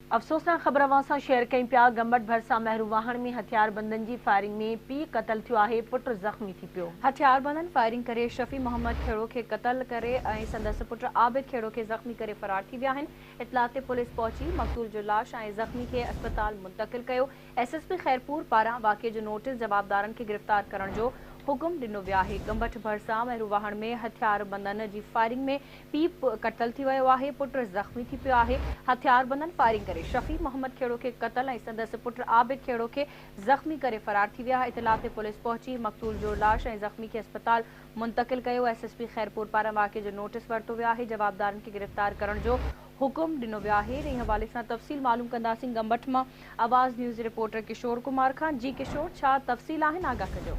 अफ़सोसनाक ख़बर अवां शेयर कई पिया। गंबट भरसा महरूवाहण में हथियारबंदनि जी फायरिंग में पीउ क़तल थियो आहे, पुट ज़ख़्मी थी पियो। हथियारबंदनि फायरिंग करे शफ़ी मोहम्मद खेड़ो खे क़तल करे ऐं संदसि पुट आबिद खेड़ो खे ज़ख़्मी करे फ़रार थी विया आहिनि। इत्तला ते पुलिस पहुची मक़तूल जो लाश ऐं ज़ख़्मी खे अस्पताल मुंतक़िल कयो। एसएसपी ख़ैरपुर पारां वाक़िए जो नोटिस जवाबदारनि खे गिरफ़्तार करण जो हुकुम ॾिनो वियो आहे। गंबट भरसा महरूवाहण में हथियारबंदनि जी फायरिंग में पीउ क़तल थी वियो आहे, पुट ज़ख़्मी थी पियो आहे। हथियारबंदनि फायरिंग करे शफ़ी मोहम्मद खेड़ो के कतल ऐं संदसि पुट आबिद खेड़ो के ज़ख़्मी करे फ़रार थी विया। इत्तला ते पुलिस पहुची मक़तूल जो लाश ऐं ज़ख़्मी खे अस्पताल मुंतक़िल कयो। एसएसपी ख़ैरपुर पारां वाक़िए जो नोटिस वरितो वियो आहे। जवाबदारनि खे गिरफ़्तार करण जो हुकुम ॾिनो वियो आहे। इन हवाले सां तफ़सील मालूम कंदासीं गंबट मां आवाज़ न्यूज़ रिपोर्टर किशोर कुमार खान। जी किशोर, छा तफ़सील आहिनि, आगाह कजो।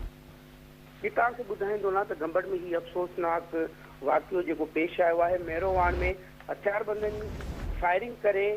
तव्हांखे ॿुधाईंदो न त गंबट में हीउ अफ़सोसनाक वाक़ियो जेको पेश आयो आहे। मेरोवान में हथियारबंदनि फायरिंग करे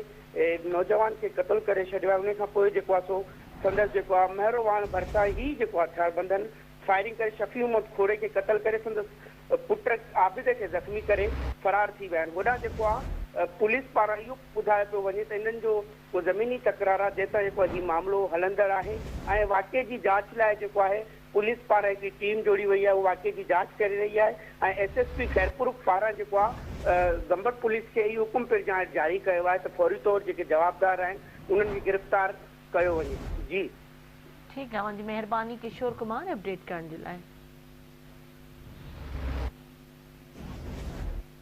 नौजवान खे क़तल करे छॾियो आहे। उन खां पोइ जेको आहे सो संदसि जेको आहे मेरोवान भरिसां ई जेको हथियारबंदनि फायरिंग करे शफ़ी मोहम्मद खोड़े खे क़तल करे संदसि पुट आबिद खे ज़ख़्मी करे फ़रार थी विया आहिनि। होॾां जेको आहे पुलिस पारां इहो ॿुधायो पियो वञे त इन्हनि जो को ज़मीनी तकरार आहे, जंहिं जेको हीउ मामिलो हलंदड़ आहे ऐं वाक़िए जी जांच लाइ जेको आहे पुलिस पारां हिकिड़ी टीम जोड़ी वई आहे। उहा वाक़िए जी जांच करे रही आहे ऐं एसएसपी ख़ैरपुर पारां जेको आहे गंबट पुलिस खे इहो हुकुम पिणु जारी कयो आहे त फौरी तौर जेके जवाबदार आहिनि उन्हनि खे गिरफ़्तार कयो वञे। जी ठीकु आहे, मुंहिंजी महिरबानी किशोर कुमार अपडेट करण जे लाइ।